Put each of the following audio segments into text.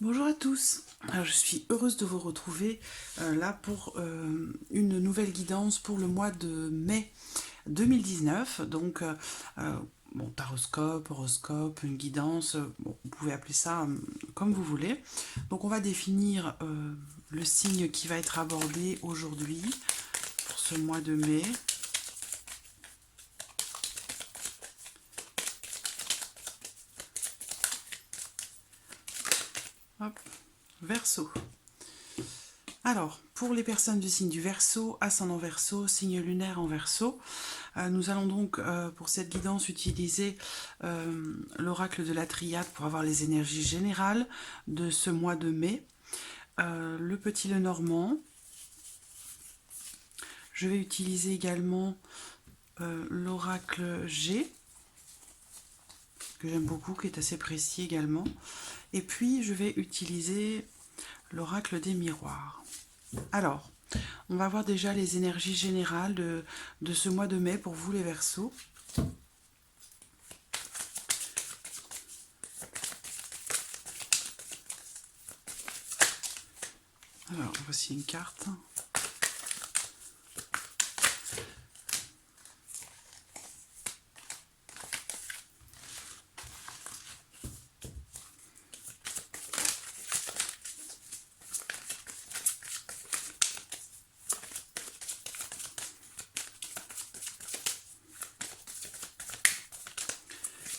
Bonjour à tous. Alors, je suis heureuse de vous retrouver là pour une nouvelle guidance pour le mois de mai 2019. Donc, bon, taroscope, horoscope, une guidance, bon, vous pouvez appeler ça comme vous voulez. Donc, on va définir le signe qui va être abordé aujourd'hui pour ce mois de mai. Hop, Verseau. Alors, pour les personnes du signe du Verseau, ascendant Verseau, signe lunaire en Verseau, nous allons donc pour cette guidance utiliser l'oracle de la Triade pour avoir les énergies générales de ce mois de mai. Le petit Lenormand. Je vais utiliser également l'oracle G, que j'aime beaucoup, qui est assez précis également. Et puis, je vais utiliser l'oracle des miroirs. Alors, on va voir déjà les énergies générales de ce mois de mai pour vous les Verseaux. Alors, voici une carte.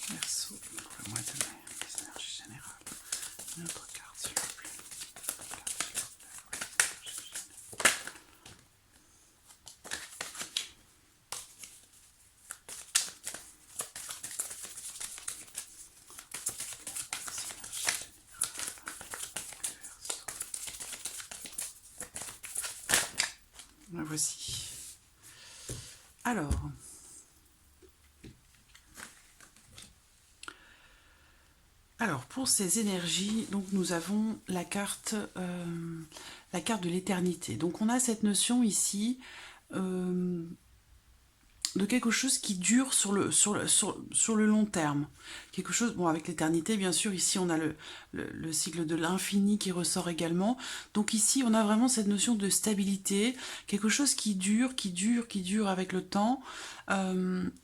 Verseau pour le mois de mai, les énergies générales. Une autre carte, s'il vous plaît. La voici. Alors, pour ces énergies, donc nous avons la carte de l'éternité. Donc on a cette notion ici de quelque chose qui dure sur le long terme. Quelque chose, bon, avec l'éternité, bien sûr, ici on a le cycle de l'infini qui ressort également. Donc ici, on a vraiment cette notion de stabilité, quelque chose qui dure avec le temps.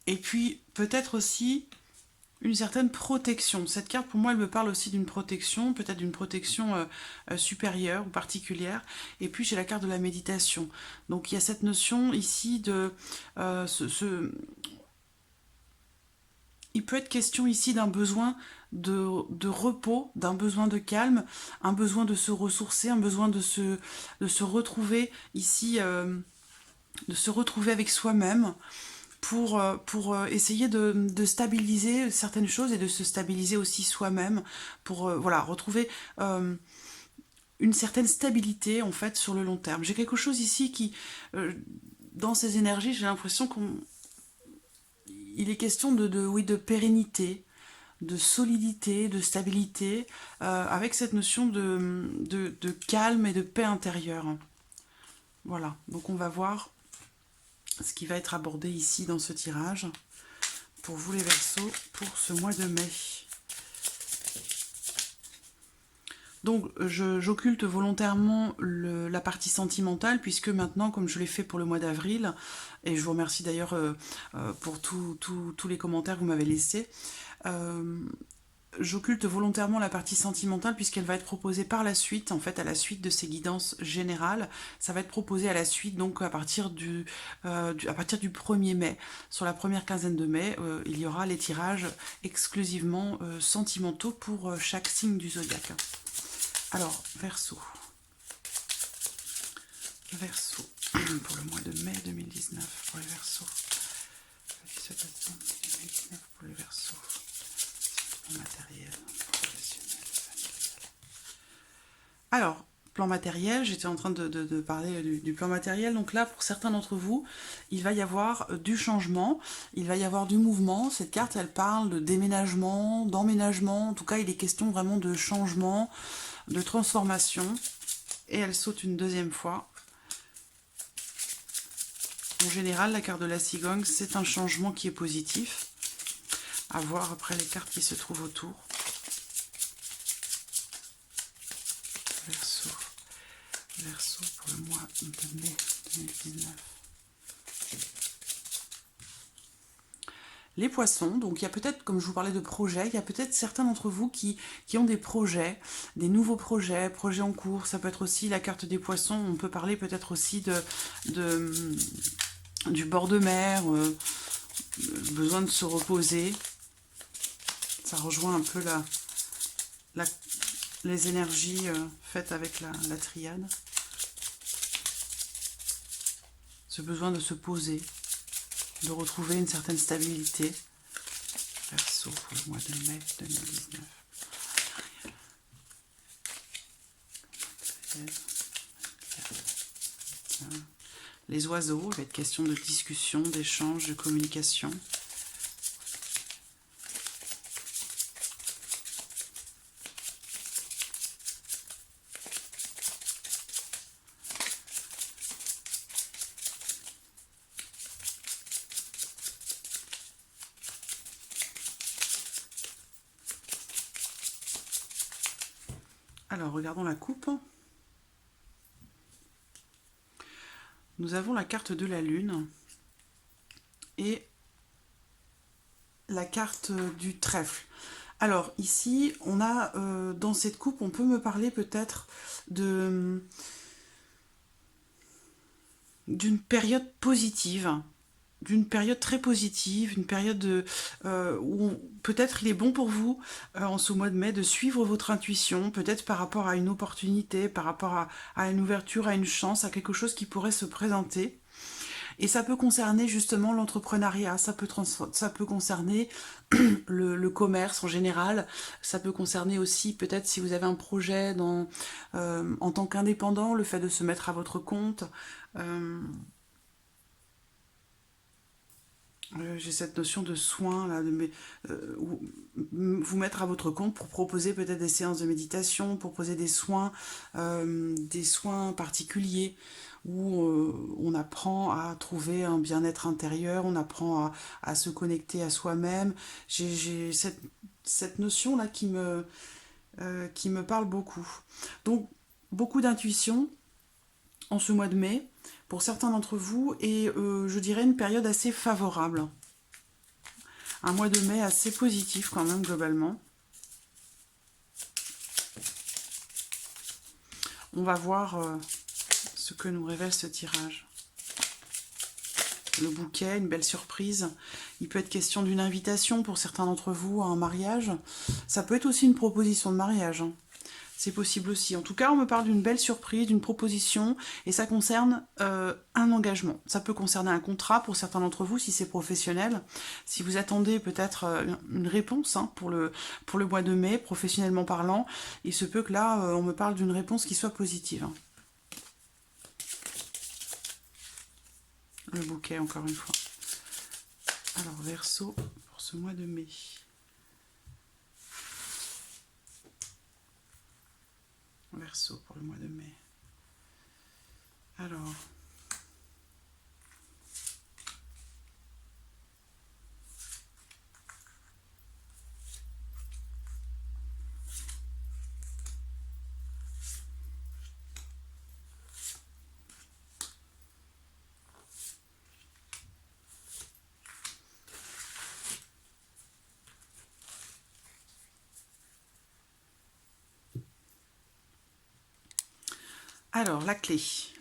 Et puis, peut-être aussi une certaine protection. Cette carte, pour moi, elle me parle aussi d'une protection, peut-être d'une protection supérieure ou particulière. Et puis, j'ai la carte de la méditation. Donc, il y a cette notion ici de... Il peut être question ici d'un besoin de repos, d'un besoin de calme, un besoin de se ressourcer, un besoin de se retrouver ici, de se retrouver avec soi-même, pour essayer de stabiliser certaines choses et de se stabiliser aussi soi-même, pour voilà, retrouver une certaine stabilité en fait sur le long terme. J'ai quelque chose ici qui, dans ces énergies, j'ai l'impression qu'il est question oui, de pérennité, de solidité, de stabilité, avec cette notion de calme et de paix intérieure. Voilà, donc on va voir ce qui va être abordé ici dans ce tirage pour vous les Verseaux pour ce mois de mai. Donc j'occulte volontairement la partie sentimentale puisque maintenant, comme je l'ai fait pour le mois d'avril, et je vous remercie d'ailleurs pour tous les commentaires que vous m'avez laissés, j'occulte volontairement la partie sentimentale puisqu'elle va être proposée par la suite, en fait à la suite de ces guidances générales. Ça va être proposé à la suite, donc à partir du 1er mai. Sur la première quinzaine de mai, il y aura les tirages exclusivement sentimentaux pour chaque signe du zodiaque. Alors, Verseau. Verseau, pour le mois de mai 2019, pour les Verseaux. Le 17 décembre 2019 pour les Verseaux. Matériel, professionnel, familial. Alors, plan matériel, j'étais en train de parler du plan matériel. Donc là, pour certains d'entre vous, il va y avoir du changement, il va y avoir du mouvement. Cette carte, elle parle de déménagement, d'emménagement. En tout cas, il est question vraiment de changement, de transformation. Et elle saute une deuxième fois. En général, la carte de la cigogne, c'est un changement qui est positif. À voir après les cartes qui se trouvent autour. le mois de mai 2019. Les poissons, donc il y a peut-être, comme je vous parlais de projets, il y a peut-être certains d'entre vous qui ont des projets, des nouveaux projets en cours. Ça peut être aussi la carte des poissons. On peut parler peut-être aussi du bord de mer, besoin de se reposer. Ça rejoint un peu les énergies faites avec la triade. Ce besoin de se poser, de retrouver une certaine stabilité. Verseau pour le mois de mai 2019. Les oiseaux, il va être question de discussion, d'échange, de communication. Alors, regardons la coupe. Nous avons la carte de la lune et la carte du trèfle. Alors, ici, on a, dans cette coupe, on peut me parler peut-être d'une période positive, d'une période très positive, une période où peut-être il est bon pour vous, en ce mois de mai, de suivre votre intuition, peut-être par rapport à une opportunité, par rapport à une ouverture, à une chance, à quelque chose qui pourrait se présenter. Et ça peut concerner justement l'entrepreneuriat, ça peut concerner le commerce en général, ça peut concerner aussi peut-être si vous avez un projet en tant qu'indépendant, le fait de se mettre à votre compte. J'ai cette notion de soin, là, vous mettre à votre compte pour proposer peut-être des séances de méditation, pour proposer des soins particuliers, où on apprend à trouver un bien-être intérieur, on apprend à se connecter à soi-même. J'ai cette notion-là qui me parle beaucoup. Donc, beaucoup d'intuition en ce mois de mai, pour certains d'entre vous, et je dirais une période assez favorable. Un mois de mai assez positif quand même, globalement. On va voir ce que nous révèle ce tirage. Le bouquet, une belle surprise. Il peut être question d'une invitation pour certains d'entre vous à un mariage. Ça peut être aussi une proposition de mariage, hein. C'est possible aussi. En tout cas, on me parle d'une belle surprise, d'une proposition, et ça concerne un engagement. Ça peut concerner un contrat pour certains d'entre vous, si c'est professionnel. Si vous attendez peut-être une réponse, hein, pour le mois de mai, professionnellement parlant, il se peut que là, on me parle d'une réponse qui soit positive. Le bouquet, encore une fois. Alors, Verseau, pour ce mois de mai. Verseau pour le mois de mai. Alors,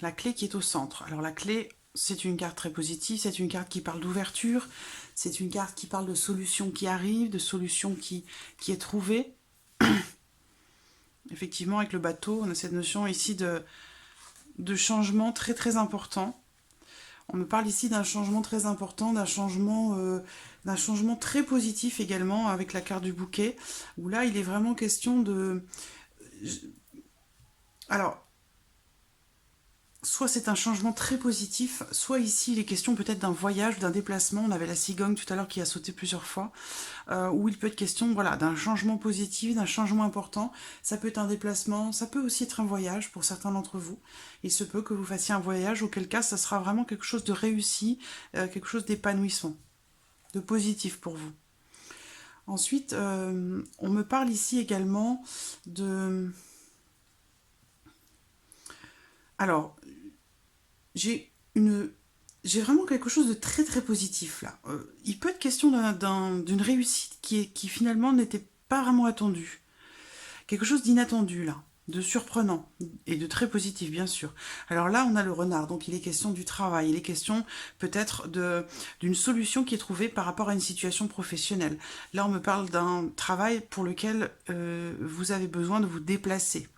la clé qui est au centre. Alors la clé, c'est une carte très positive, c'est une carte qui parle d'ouverture, c'est une carte qui parle de solutions qui arrivent, de solutions qui est trouvée. Effectivement, avec le bateau, on a cette notion ici de changement très très important. On me parle ici d'un changement très important, d'un changement très positif également avec la carte du bouquet, où là, il est vraiment question de... Alors, soit c'est un changement très positif, soit ici il est question peut-être d'un voyage, d'un déplacement. On avait la cigogne tout à l'heure qui a sauté plusieurs fois, où il peut être question, voilà, d'un changement positif, d'un changement important. Ça peut être un déplacement, ça peut aussi être un voyage pour certains d'entre vous. Il se peut que vous fassiez un voyage, auquel cas ça sera vraiment quelque chose de réussi, quelque chose d'épanouissant, de positif pour vous. Ensuite, on me parle ici également de... Alors, j'ai une... J'ai vraiment quelque chose de très très positif là. Il peut être question d'une réussite qui finalement n'était pas vraiment attendue. Quelque chose d'inattendu là, de surprenant et de très positif bien sûr. Alors là, on a le renard, donc il est question du travail, il est question peut-être d'une solution qui est trouvée par rapport à une situation professionnelle. Là, on me parle d'un travail pour lequel vous avez besoin de vous déplacer.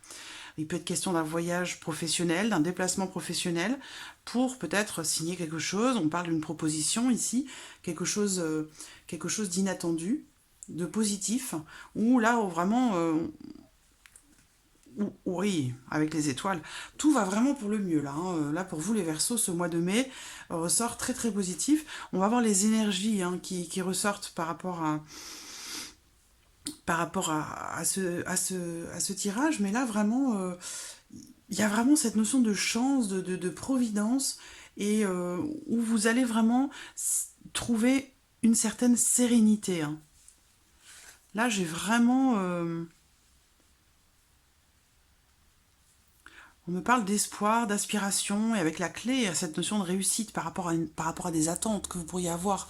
Il peut être question d'un voyage professionnel, d'un déplacement professionnel pour peut-être signer quelque chose. On parle d'une proposition ici, quelque chose d'inattendu, de positif, où là, vraiment, oui, avec les étoiles, tout va vraiment pour le mieux là, hein. Là, pour vous les Verseaux, ce mois de mai ressort très très positif. On va voir les énergies hein, qui ressortent par rapport à ce tirage, mais là vraiment, il y a vraiment cette notion de chance, de providence, et où vous allez vraiment trouver une certaine sérénité, hein. Là, j'ai vraiment... on me parle d'espoir, d'aspiration, et avec la clé, à cette notion de réussite par rapport à des attentes que vous pourriez avoir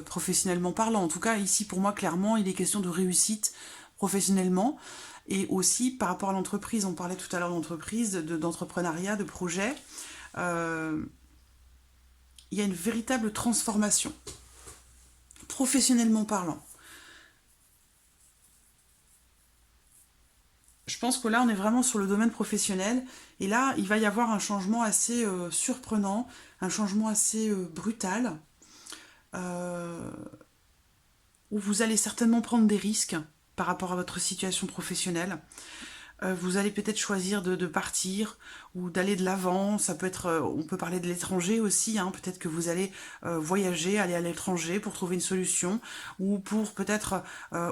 professionnellement parlant. En tout cas, ici, pour moi, clairement, il est question de réussite professionnellement, et aussi par rapport à l'entreprise. On parlait tout à l'heure d'entreprise, d'entrepreneuriat, de projet. Euh, il y a une véritable transformation, professionnellement parlant. Je pense que là, on est vraiment sur le domaine professionnel. Et là, il va y avoir un changement assez surprenant, un changement assez brutal, euh, où vous allez certainement prendre des risques par rapport à votre situation professionnelle. Vous allez peut-être choisir de partir ou d'aller de l'avant. Ça peut être, on peut parler de l'étranger aussi, hein. Peut-être que vous allez voyager, aller à l'étranger pour trouver une solution ou pour peut-être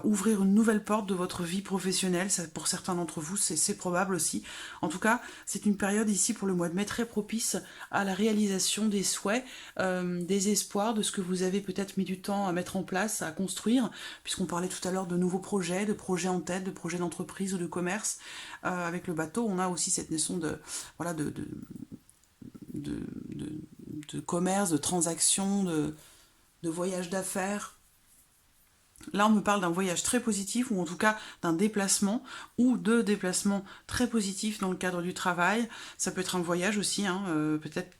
ouvrir une nouvelle porte de votre vie professionnelle. Ça, pour certains d'entre vous, c'est probable aussi. En tout cas, c'est une période ici pour le mois de mai très propice à la réalisation des souhaits, des espoirs, de ce que vous avez peut-être mis du temps à mettre en place, à construire, puisqu'on parlait tout à l'heure de nouveaux projets, de projets en tête, de projets d'entreprise ou de commerce. Avec le bateau, on a aussi cette notion de, voilà, de, de, de commerce, de transaction, de voyage d'affaires. Là, on me parle d'un voyage très positif, ou en tout cas d'un déplacement, ou de déplacements très positifs dans le cadre du travail. Ça peut être un voyage aussi, hein, peut-être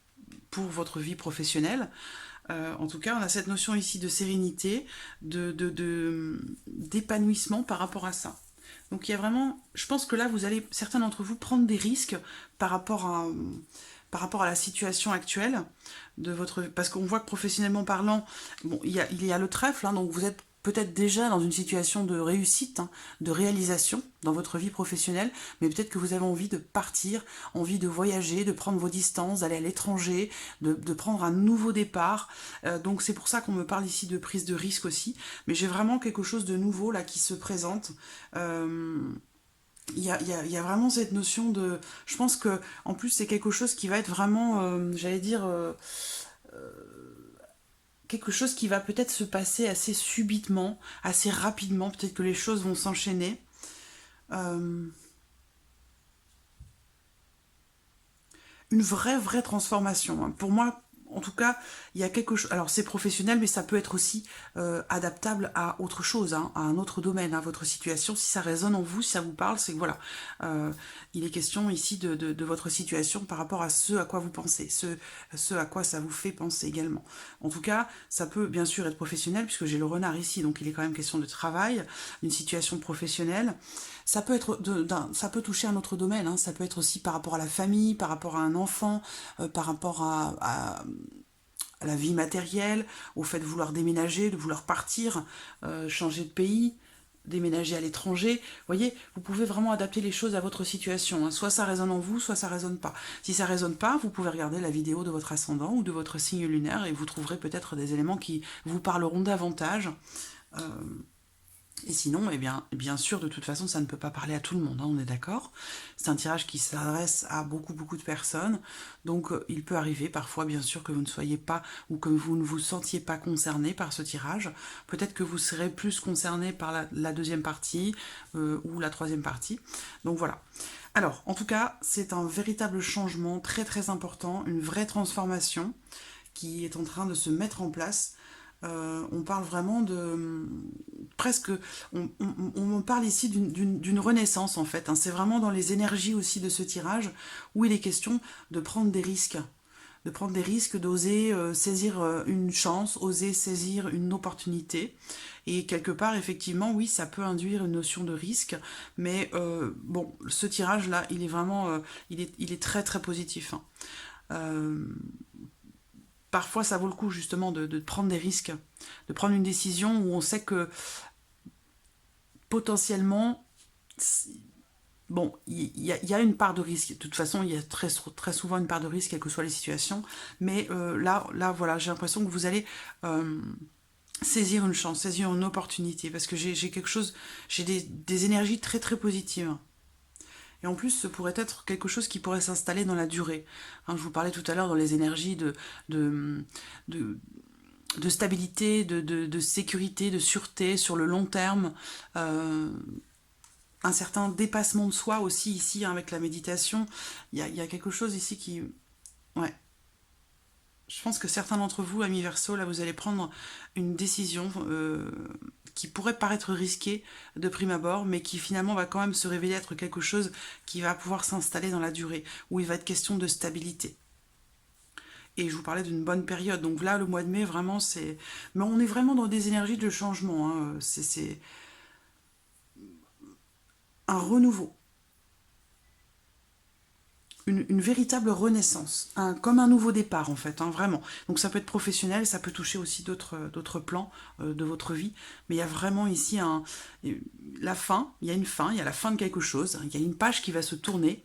pour votre vie professionnelle. En tout cas, on a cette notion ici de sérénité, d'épanouissement par rapport à ça. Donc il y a vraiment, je pense que là, vous allez, certains d'entre vous, prendre des risques par rapport à, par rapport à la situation actuelle de votre... Parce qu'on voit que professionnellement parlant, bon, il y a le trèfle, hein, donc vous êtes peut-être déjà dans une situation de réussite, hein, de réalisation dans votre vie professionnelle, mais peut-être que vous avez envie de partir, envie de voyager, de prendre vos distances, d'aller à l'étranger, de prendre un nouveau départ. Donc c'est pour ça qu'on me parle ici de prise de risque aussi. Mais j'ai vraiment quelque chose de nouveau là qui se présente. Il y a vraiment cette notion de... Je pense que en plus c'est quelque chose qui va être vraiment, j'allais dire, quelque chose qui va peut-être se passer assez subitement, assez rapidement. Peut-être que les choses vont s'enchaîner. Euh, une vraie transformation, hein. Pour moi, en tout cas, il y a quelque chose. Alors, c'est professionnel, mais ça peut être aussi adaptable à autre chose, hein, à un autre domaine, à votre situation. Si ça résonne en vous, si ça vous parle, c'est que voilà. Euh, il est question ici de votre situation par rapport à ce à quoi vous pensez, ce à quoi ça vous fait penser également. En tout cas, ça peut bien sûr être professionnel, puisque j'ai le renard ici, donc il est quand même question de travail, une situation professionnelle. Ça peut être ça peut toucher un autre domaine, hein. Ça peut être aussi par rapport à la famille, par rapport à un enfant, par rapport à la vie matérielle, au fait de vouloir déménager, de vouloir partir, changer de pays, déménager à l'étranger. Vous voyez, vous pouvez vraiment adapter les choses à votre situation, hein. Soit ça résonne en vous, soit ça résonne pas. Si ça résonne pas, vous pouvez regarder la vidéo de votre ascendant ou de votre signe lunaire et vous trouverez peut-être des éléments qui vous parleront davantage. Euh, et sinon, eh bien sûr, de toute façon, ça ne peut pas parler à tout le monde, hein, on est d'accord. C'est un tirage qui s'adresse à beaucoup de personnes. Donc, il peut arriver parfois, bien sûr, que vous ne soyez pas ou que vous ne vous sentiez pas concerné par ce tirage. Peut-être que vous serez plus concerné par la deuxième partie ou la troisième partie. Donc voilà. Alors, en tout cas, c'est un véritable changement très très important, une vraie transformation qui est en train de se mettre en place. On parle vraiment de presque, on parle ici d'une renaissance en fait, hein. C'est vraiment dans les énergies aussi de ce tirage où il est question de prendre des risques, d'oser saisir une chance, oser saisir une opportunité. Et quelque part, effectivement, oui, ça peut induire une notion de risque, mais bon, ce tirage-là, il est vraiment, il est très très positif, hein. Euh, Parfois, ça vaut le coup justement de prendre des risques, de prendre une décision où on sait que potentiellement, bon, il y a une part de risque. De toute façon, il y a très souvent une part de risque, quelles que soient les situations. Mais là, voilà, j'ai l'impression que vous allez euh, saisir une chance, saisir une opportunité, parce que j'ai quelque chose, j'ai des énergies très très positives. Et en plus, ce pourrait être quelque chose qui pourrait s'installer dans la durée. Hein, je vous parlais tout à l'heure dans les énergies de, de, de stabilité, de sécurité, de sûreté sur le long terme. Euh, un certain dépassement de soi aussi ici, hein, avec la méditation. Il y a quelque chose ici qui... Ouais. Je pense que certains d'entre vous, amis Verseau, là, vous allez prendre une décision qui pourrait paraître risquée de prime abord, mais qui finalement va quand même se révéler être quelque chose qui va pouvoir s'installer dans la durée, où il va être question de stabilité. Et je vous parlais d'une bonne période. Donc là, le mois de mai, vraiment, c'est... Mais on est vraiment dans des énergies de changement, hein. C'est un renouveau. Une véritable renaissance, comme un nouveau départ en fait, hein, vraiment. Donc ça peut être professionnel, ça peut toucher aussi d'autres plans de votre vie, mais il y a vraiment ici la fin, il y a une fin, il y a la fin de quelque chose, il y a une page qui va se tourner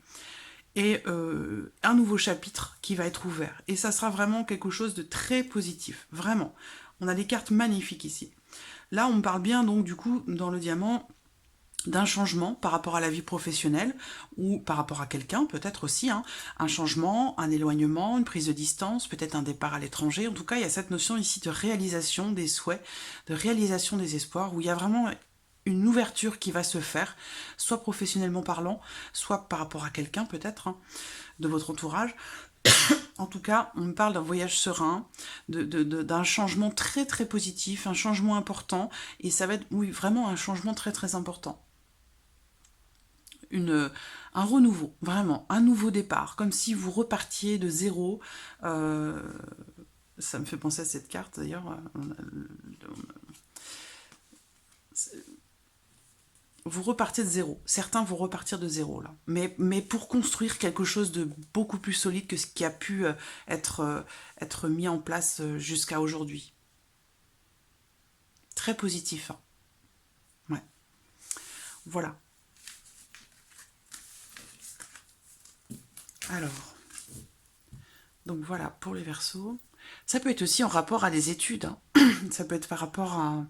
et un nouveau chapitre qui va être ouvert. Et ça sera vraiment quelque chose de très positif, vraiment. On a des cartes magnifiques ici. Là, on parle bien donc du coup dans le diamant d'un changement par rapport à la vie professionnelle ou par rapport à quelqu'un, peut-être aussi, hein, un changement, un éloignement, une prise de distance, peut-être un départ à l'étranger. En tout cas, il y a cette notion ici de réalisation des souhaits, de réalisation des espoirs, où il y a vraiment une ouverture qui va se faire, soit professionnellement parlant, soit par rapport à quelqu'un peut-être, hein, de votre entourage. En tout cas, on me parle d'un voyage serein, d'un changement très très positif, un changement important, et ça va être, oui, vraiment un changement très très important. Un renouveau, vraiment, un nouveau départ, comme si vous repartiez de zéro. Euh, Ça me fait penser à cette carte d'ailleurs. Vous repartez de zéro. Certains vont repartir de zéro là. Mais pour construire quelque chose de beaucoup plus solide que ce qui a pu être mis en place jusqu'à aujourd'hui. Très positif, hein. Ouais. Voilà. Alors, donc voilà pour les Verseaux. Ça peut être aussi en rapport à des études, hein. Ça peut être par rapport à...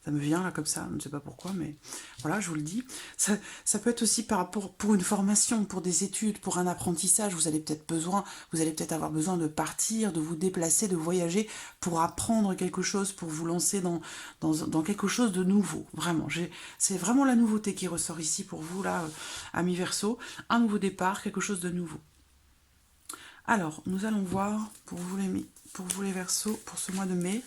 Ça me vient là comme ça, je ne sais pas pourquoi, mais voilà, je vous le dis. Ça peut être aussi par rapport pour une formation, pour des études, pour un apprentissage. Vous allez peut-être avoir besoin de partir, de vous déplacer, de voyager pour apprendre quelque chose, pour vous lancer dans quelque chose de nouveau. Vraiment, c'est vraiment la nouveauté qui ressort ici pour vous, là, amis Verseau. Un nouveau départ, quelque chose de nouveau. Alors, nous allons voir pour vous les Verseaux, pour ce mois de mai,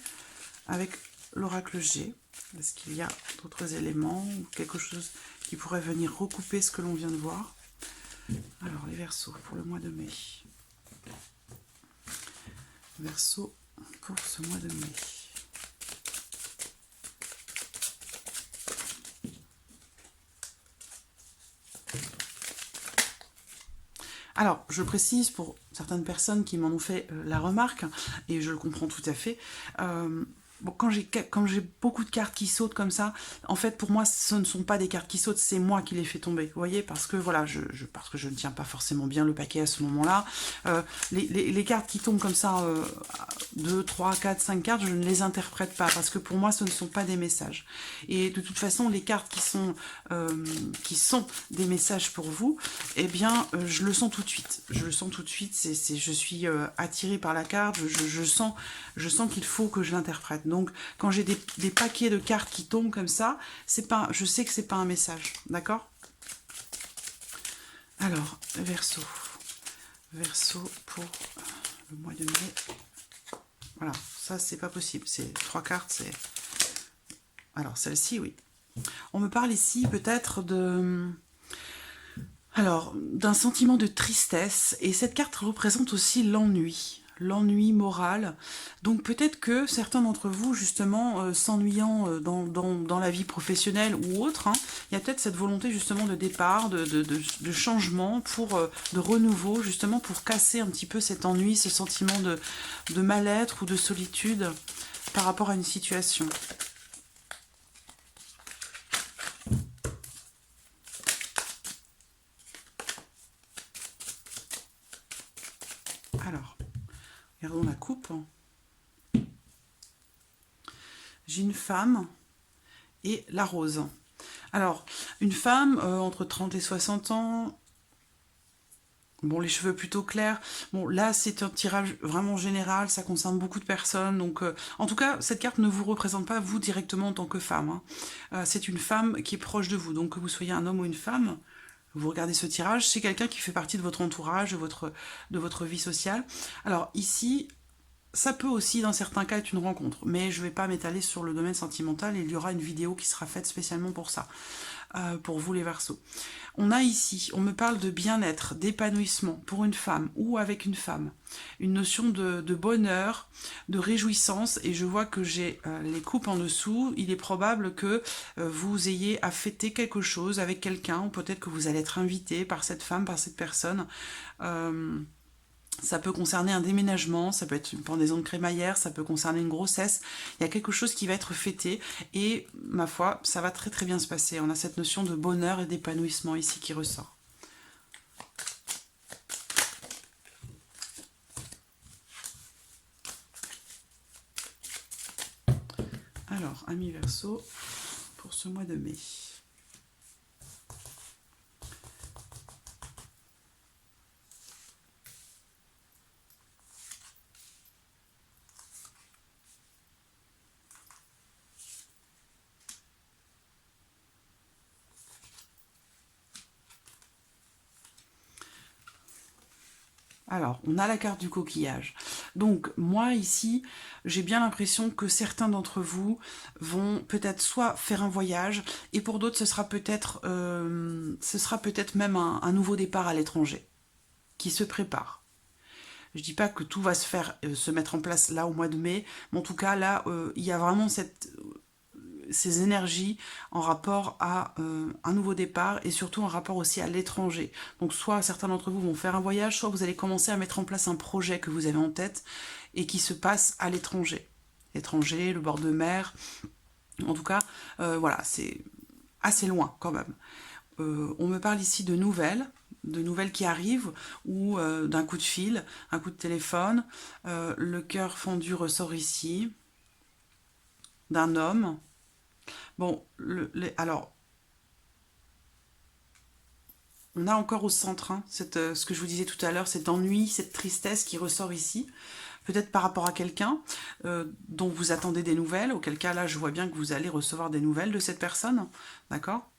avec l'oracle G. Est-ce qu'il y a d'autres éléments ou quelque chose qui pourrait venir recouper ce que l'on vient de voir? Alors, les Verseaux pour le mois de mai. Verseaux pour ce mois de mai. Alors, je précise pour certaines personnes qui m'en ont fait la remarque, et je le comprends tout à fait, bon, quand j'ai beaucoup de cartes qui sautent comme ça, en fait, pour moi, ce ne sont pas des cartes qui sautent, c'est moi qui les fais tomber, vous voyez, parce que voilà, parce que je ne tiens pas forcément bien le paquet à ce moment-là. Les cartes qui tombent comme ça, 2, 3, 4, 5 cartes, je ne les interprète pas, parce que pour moi, ce ne sont pas des messages. Et de toute façon, les cartes qui sont des messages pour vous, eh bien, je le sens tout de suite. Je le sens tout de suite, je suis attirée par la carte, je sens qu'il faut que je l'interprète. Donc, quand j'ai des paquets de cartes qui tombent comme ça, je sais que c'est pas un message, d'accord? Alors, Verseau. Verseau pour le mois de mai. Voilà, ça c'est pas possible. C'est 3 cartes, c'est... Alors, celle-ci, oui. On me parle ici peut-être de... Alors, d'un sentiment de tristesse. Et cette carte représente aussi l'ennui. L'ennui moral. Donc peut-être que certains d'entre vous, justement, s'ennuyant dans la vie professionnelle ou autre, hein, il y a peut-être cette volonté justement de départ, de changement, de renouveau, justement pour casser un petit peu cet ennui, ce sentiment de mal-être ou de solitude par rapport à une situation. Alors, regardons la coupe. J'ai une femme et la rose. Alors, une femme entre 30 et 60 ans, bon, les cheveux plutôt clairs. Bon, là, c'est un tirage vraiment général, ça concerne beaucoup de personnes. Donc, en tout cas, cette carte ne vous représente pas, vous, directement en tant que femme. Hein. C'est une femme qui est proche de vous. Donc, que vous soyez un homme ou une femme, vous regardez ce tirage, c'est quelqu'un qui fait partie de votre entourage, de votre vie sociale. Alors, ici... Ça peut aussi, dans certains cas, être une rencontre, mais je ne vais pas m'étaler sur le domaine sentimental. Il y aura une vidéo qui sera faite spécialement pour ça, pour vous les Verseaux. On a ici, on me parle de bien-être, d'épanouissement pour une femme ou avec une femme. Une notion de bonheur, de réjouissance, et je vois que j'ai les coupes en dessous. Il est probable que vous ayez à fêter quelque chose avec quelqu'un, ou peut-être que vous allez être invité par cette femme, par cette personne. Ça peut concerner un déménagement, ça peut être une pendaison de crémaillère, ça peut concerner une grossesse. Il y a quelque chose qui va être fêté et, ma foi, ça va très très bien se passer. On a cette notion de bonheur et d'épanouissement ici qui ressort. Alors, amis Verseau, pour ce mois de mai. Alors, on a la carte du coquillage. Donc, moi, ici, j'ai bien l'impression que certains d'entre vous vont peut-être soit faire un voyage, et pour d'autres, ce sera peut-être même un nouveau départ à l'étranger, qui se prépare. Je ne dis pas que tout va se mettre en place là au mois de mai, mais en tout cas, là, il y a vraiment ces énergies en rapport à un nouveau départ et surtout en rapport aussi à l'étranger. Donc soit certains d'entre vous vont faire un voyage, soit vous allez commencer à mettre en place un projet que vous avez en tête et qui se passe à l'étranger. L'étranger, le bord de mer, en tout cas, voilà, c'est assez loin quand même. On me parle ici de nouvelles qui arrivent ou d'un coup de fil, un coup de téléphone. Le cœur fendu ressort ici, d'un homme. Bon, alors, on a encore au centre, hein, ce que je vous disais tout à l'heure, cet ennui, cette tristesse qui ressort ici, peut-être par rapport à quelqu'un dont vous attendez des nouvelles, auquel cas là, je vois bien que vous allez recevoir des nouvelles de cette personne, d'accord ?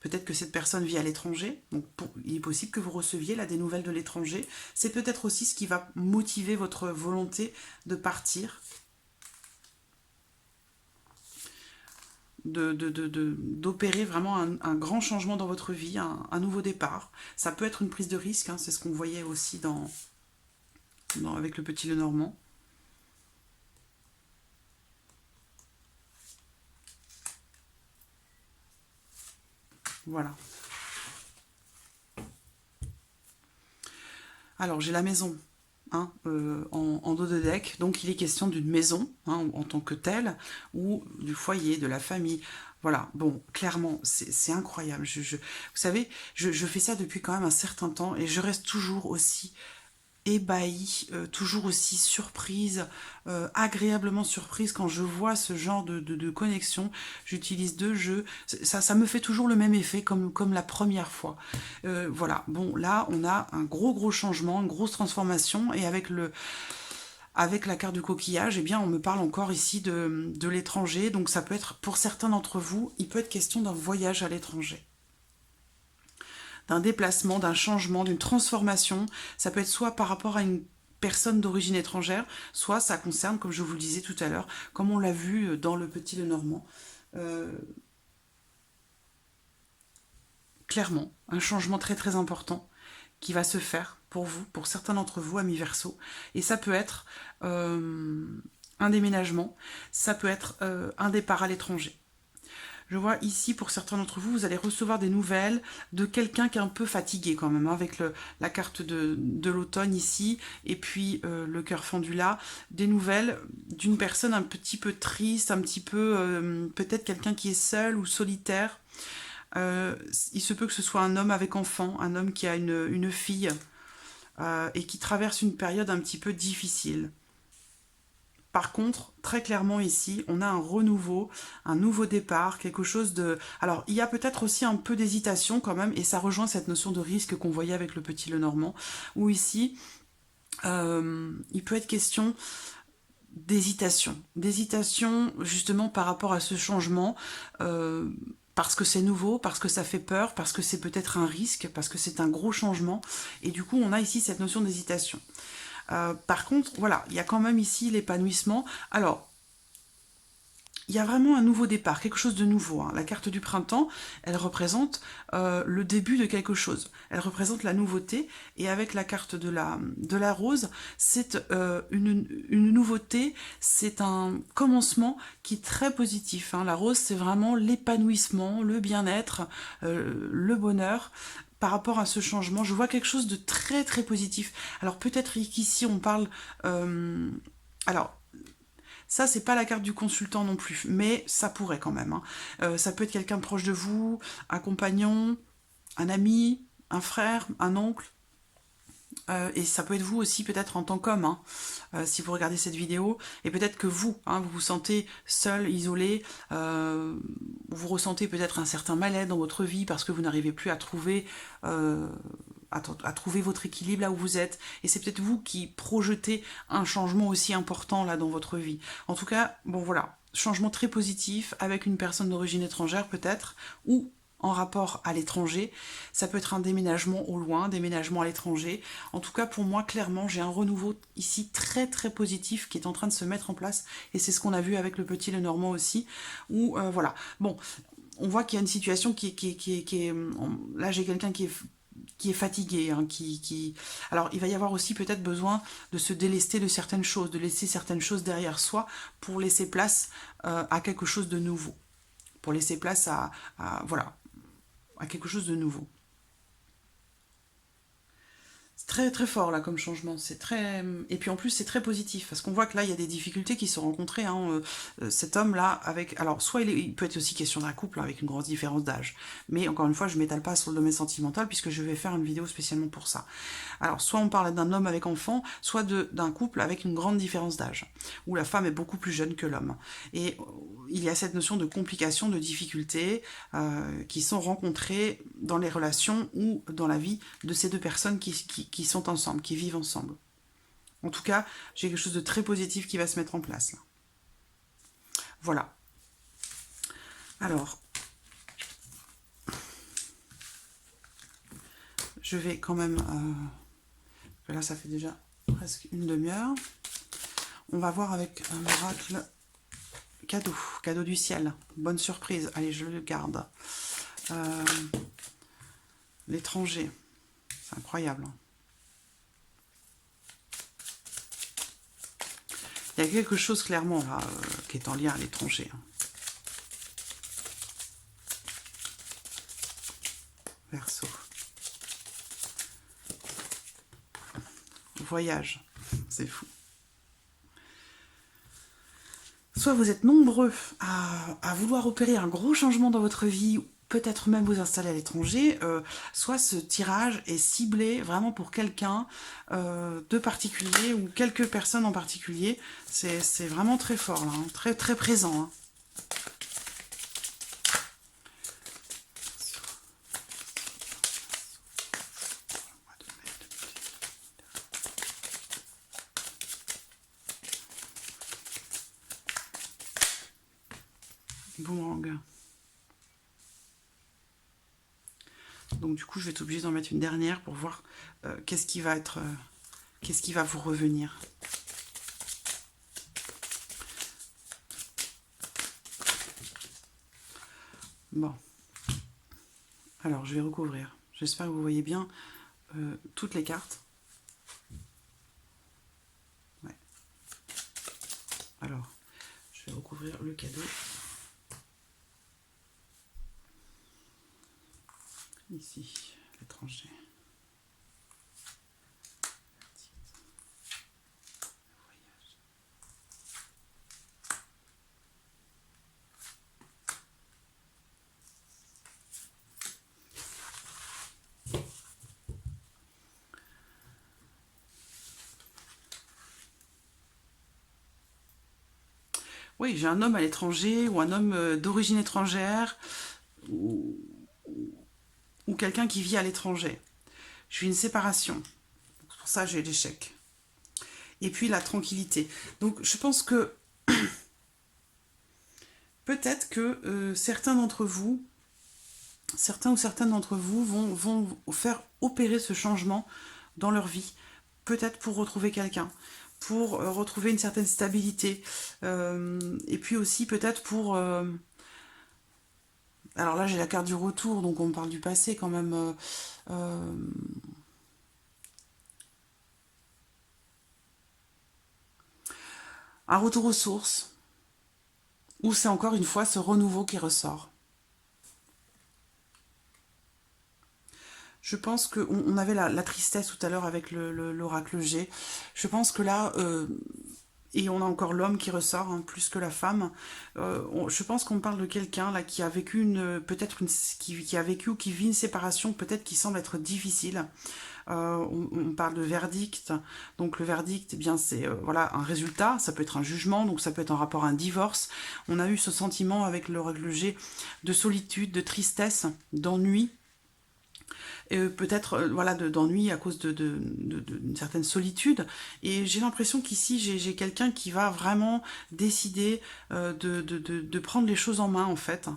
Peut-être que cette personne vit à l'étranger, donc il est possible que vous receviez là des nouvelles de l'étranger. C'est peut-être aussi ce qui va motiver votre volonté de partir, d'opérer vraiment un grand changement dans votre vie, un nouveau départ. Ça peut être une prise de risque, hein, c'est ce qu'on voyait aussi avec le petit Lenormand. Voilà. Alors, j'ai la maison hein, en dos de deck, donc il est question d'une maison hein, en tant que telle, ou du foyer, de la famille. Voilà, bon, clairement, c'est incroyable. Vous savez, je fais ça depuis quand même un certain temps et je reste toujours aussi ébahie, toujours aussi surprise, agréablement surprise quand je vois ce genre de connexion. J'utilise deux jeux, ça me fait toujours le même effet comme la première fois. Voilà, bon là on a un gros changement, une grosse transformation et avec la carte du coquillage, eh bien on me parle encore ici de l'étranger, donc ça peut être pour certains d'entre vous, il peut être question d'un voyage à l'étranger. d'un déplacement, d'un changement, d'une transformation. Ça peut être soit par rapport à une personne d'origine étrangère, soit ça concerne, comme je vous le disais tout à l'heure, comme on l'a vu dans le Petit Lenormand, clairement, un changement très très important qui va se faire pour vous, pour certains d'entre vous, amis Verseau. Et ça peut être un déménagement, ça peut être un départ à l'étranger. Je vois ici, pour certains d'entre vous, vous allez recevoir des nouvelles de quelqu'un qui est un peu fatigué quand même, hein, avec la carte de l'automne ici, et puis le cœur fendu là, des nouvelles d'une personne un petit peu triste, un petit peu, peut-être quelqu'un qui est seul ou solitaire. Il se peut que ce soit un homme avec enfant, un homme qui a une fille, et qui traverse une période un petit peu difficile. Par contre, très clairement ici, on a un renouveau, un nouveau départ, quelque chose de... Alors, il y a peut-être aussi un peu d'hésitation quand même, et ça rejoint cette notion de risque qu'on voyait avec le Petit Lenormand, où ici, il peut être question d'hésitation justement par rapport à ce changement, parce que c'est nouveau, parce que ça fait peur, parce que c'est peut-être un risque, parce que c'est un gros changement, et du coup, on a ici cette notion d'hésitation. Par contre, voilà, il y a quand même ici l'épanouissement. Alors, il y a vraiment un nouveau départ, quelque chose de nouveau, hein. La carte du printemps, elle représente le début de quelque chose. Elle représente la nouveauté. Et avec la carte de la rose, c'est une nouveauté, c'est un commencement qui est très positif, hein. La rose, c'est vraiment l'épanouissement, le bien-être, le bonheur. Par rapport à ce changement, je vois quelque chose de très très positif. Alors peut-être qu'ici on parle... alors, ça, c'est pas la carte du consultant non plus, mais ça pourrait quand même, hein. Ça peut être quelqu'un de proche de vous, un compagnon, un ami, un frère, un oncle. Et ça peut être vous aussi, peut-être en tant qu'homme, hein, si vous regardez cette vidéo. Et peut-être que vous, hein, vous vous sentez seul, isolé, vous ressentez peut-être un certain mal-être dans votre vie parce que vous n'arrivez plus à trouver... à trouver votre équilibre là où vous êtes. Et c'est peut-être vous qui projetez un changement aussi important là dans votre vie. En tout cas, bon voilà, changement très positif avec une personne d'origine étrangère peut-être, ou en rapport à l'étranger. Ça peut être un déménagement au loin, déménagement à l'étranger. En tout cas, pour moi, clairement, j'ai un renouveau ici très très positif qui est en train de se mettre en place. Et c'est ce qu'on a vu avec le Petit Lenormand aussi, où voilà. Bon, on voit qu'il y a une situation qui est là, j'ai quelqu'un qui est fatigué, hein, Alors, il va y avoir aussi peut-être besoin de se délester de certaines choses, de laisser certaines choses derrière soi pour laisser place à quelque chose de nouveau. Pour laisser place voilà, à quelque chose de nouveau. C'est très très fort là comme changement, c'est très... Et puis en plus c'est très positif, parce qu'on voit que là il y a des difficultés qui sont rencontrées, hein. Cet homme là, avec... Alors soit il peut être aussi question d'un couple, hein, avec une grosse différence d'âge, mais encore une fois je ne m'étale pas sur le domaine sentimental puisque je vais faire une vidéo spécialement pour ça. Alors soit on parle d'un homme avec enfant, soit d'un couple avec une grande différence d'âge, où la femme est beaucoup plus jeune que l'homme. Et il y a cette notion de complications, de difficultés qui sont rencontrées dans les relations ou dans la vie de ces deux personnes qui sont ensemble, qui vivent ensemble. En tout cas, j'ai quelque chose de très positif qui va se mettre en place là. Voilà. Alors, je vais quand même... là, ça fait déjà presque une demi-heure. On va voir avec un miracle cadeau du ciel. Bonne surprise. Allez, je le garde. L'étranger. C'est incroyable. Il y a quelque chose clairement là qui est en lien à l'étranger. Verseau. Voyage. C'est fou. Soit vous êtes nombreux à vouloir opérer un gros changement dans votre vie, peut-être même vous installer à l'étranger, soit ce tirage est ciblé vraiment pour quelqu'un de particulier ou quelques personnes en particulier. C'est vraiment très fort, là, hein, très, très présent. Hein. Boomerang. Donc du coup, je vais être obligée d'en mettre une dernière pour voir qu'est-ce qui va être, qu'est-ce qui va vous revenir. Bon. Alors, je vais recouvrir. J'espère que vous voyez bien toutes les cartes. Ouais. Alors, je vais recouvrir le cadeau. Ici, l'étranger. Oui, j'ai un homme à l'étranger ou un homme d'origine étrangère ou quelqu'un qui vit à l'étranger. J'ai une séparation. Pour ça, j'ai l'échec. Et puis la tranquillité. Donc, je pense que peut-être que certains d'entre vous, certains ou certaines d'entre vous vont faire opérer ce changement dans leur vie. Peut-être pour retrouver quelqu'un, pour retrouver une certaine stabilité. Et puis aussi peut-être pour... alors là, j'ai la carte du retour, donc on parle du passé quand même. Un retour aux sources, où c'est encore une fois ce renouveau qui ressort. Je pense qu'on avait la tristesse tout à l'heure avec l'oracle G. Je pense que là, et on a encore l'homme qui ressort, hein, plus que la femme. Je pense qu'on parle de quelqu'un là qui a vécu qui a vécu ou qui vit une séparation peut-être qui semble être difficile. On parle de verdict. Donc le verdict, eh bien c'est voilà un résultat. Ça peut être un jugement, donc ça peut être un rapport à un divorce. On a eu ce sentiment avec l'oracle G de solitude, de tristesse, d'ennui. Peut-être voilà d'ennui à cause d'une certaine solitude, et j'ai l'impression qu'ici j'ai quelqu'un qui va vraiment décider de prendre les choses en main en fait.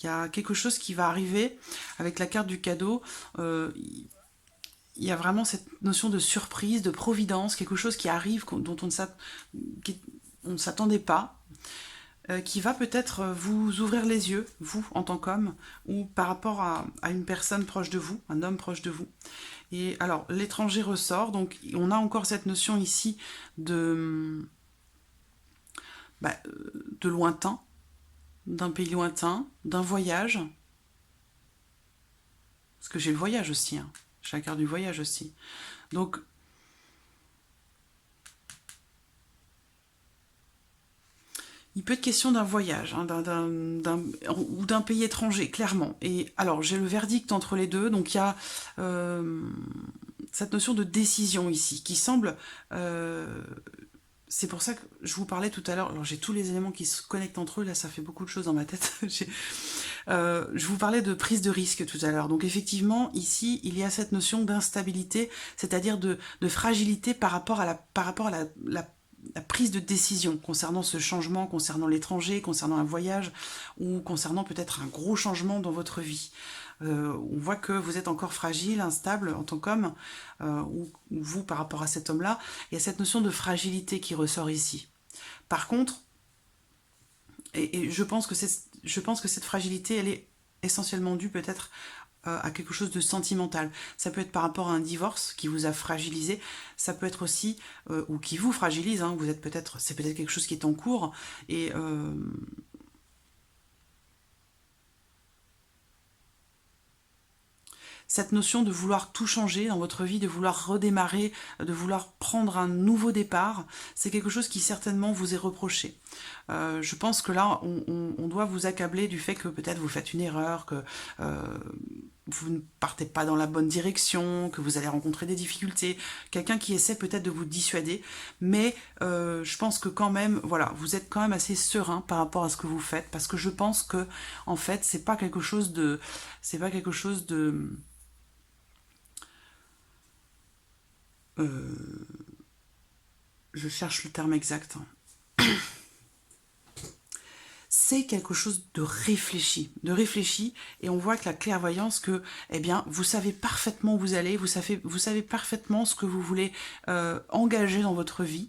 Il y a quelque chose qui va arriver avec la carte du cadeau. Il y a vraiment cette notion de surprise, de providence, quelque chose qui arrive dont on ne s'attendait pas, qui va peut-être vous ouvrir les yeux, vous, en tant qu'homme, ou par rapport à une personne proche de vous, un homme proche de vous. Et alors, l'étranger ressort, donc on a encore cette notion ici bah, de lointain, d'un pays lointain, d'un voyage. Parce que j'ai le voyage aussi, hein. J'ai la carte du voyage aussi. Donc, il peut être question d'un voyage, hein, ou d'un pays étranger, clairement. Et alors, j'ai le verdict entre les deux, donc il y a cette notion de décision ici, qui semble... c'est pour ça que je vous parlais tout à l'heure, alors j'ai tous les éléments qui se connectent entre eux, là ça fait beaucoup de choses dans ma tête. Je vous parlais de prise de risque tout à l'heure, donc effectivement, ici, il y a cette notion d'instabilité, c'est-à-dire de fragilité par rapport à la prise de décision concernant ce changement, concernant l'étranger, concernant un voyage ou concernant peut-être un gros changement dans votre vie. On voit que vous êtes encore fragile, instable en tant qu'homme, ou vous par rapport à cet homme-là. Il y a cette notion de fragilité qui ressort ici. Par contre, et je pense que cette fragilité, elle est essentiellement due peut-être à quelque chose de sentimental. Ça peut être par rapport à un divorce qui vous a fragilisé, ça peut être aussi, ou qui vous fragilise, hein, c'est peut-être quelque chose qui est en cours, et cette notion de vouloir tout changer dans votre vie, de vouloir redémarrer, de vouloir prendre un nouveau départ, c'est quelque chose qui certainement vous est reproché. Je pense que là, on doit vous accabler du fait que peut-être vous faites une erreur, que vous ne partez pas dans la bonne direction, que vous allez rencontrer des difficultés, quelqu'un qui essaie peut-être de vous dissuader, mais je pense que quand même, voilà, vous êtes quand même assez serein par rapport à ce que vous faites, parce que je pense que, en fait, c'est pas quelque chose de... je cherche le terme exact. c'est quelque chose de réfléchi, et on voit que la clairvoyance que, eh bien, vous savez parfaitement où vous allez, vous savez parfaitement ce que vous voulez engager dans votre vie,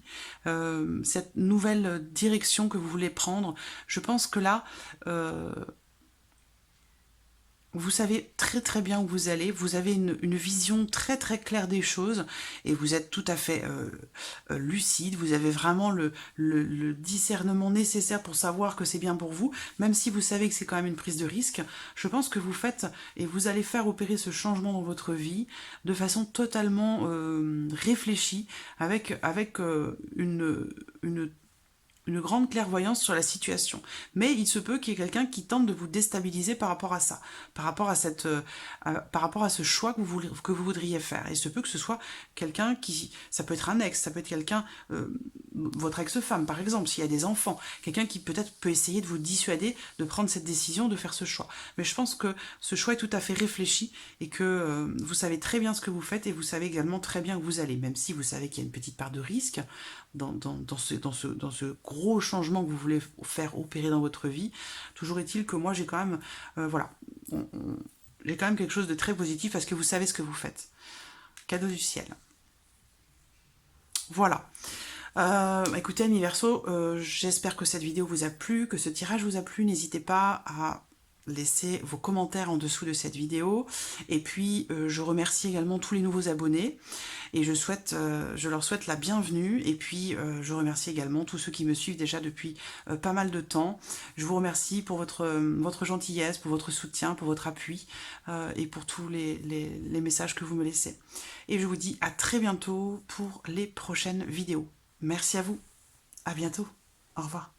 cette nouvelle direction que vous voulez prendre. Je pense que là, vous savez très très bien où vous allez, vous avez une vision très très claire des choses, et vous êtes tout à fait lucide, vous avez vraiment le discernement nécessaire pour savoir que c'est bien pour vous, même si vous savez que c'est quand même une prise de risque. Je pense que vous faites, et vous allez faire opérer ce changement dans votre vie de façon totalement réfléchie, avec une grande clairvoyance sur la situation. Mais il se peut qu'il y ait quelqu'un qui tente de vous déstabiliser par rapport à ça, par rapport à par rapport à ce choix que vous voudriez faire. Et il se peut que ce soit quelqu'un ça peut être un ex, ça peut être quelqu'un, votre ex-femme par exemple, s'il y a des enfants, quelqu'un qui peut-être peut essayer de vous dissuader de prendre cette décision, de faire ce choix. Mais je pense que ce choix est tout à fait réfléchi, et que vous savez très bien ce que vous faites, et vous savez également très bien où vous allez, même si vous savez qu'il y a une petite part de risque dans ce gros changement que vous voulez faire opérer dans votre vie. Toujours est-il que moi j'ai quand même voilà, j'ai quand même quelque chose de très positif, parce que vous savez ce que vous faites. Cadeau du ciel. Voilà. Écoutez, amis Verseau, j'espère que cette vidéo vous a plu, que ce tirage vous a plu. N'hésitez pas à laisser vos commentaires en dessous de cette vidéo, et puis je remercie également tous les nouveaux abonnés, et je leur souhaite la bienvenue, et puis je remercie également tous ceux qui me suivent déjà depuis pas mal de temps. Je vous remercie pour votre gentillesse, pour votre soutien, pour votre appui, et pour tous les messages que vous me laissez. Et je vous dis à très bientôt pour les prochaines vidéos. Merci à vous, à bientôt, au revoir.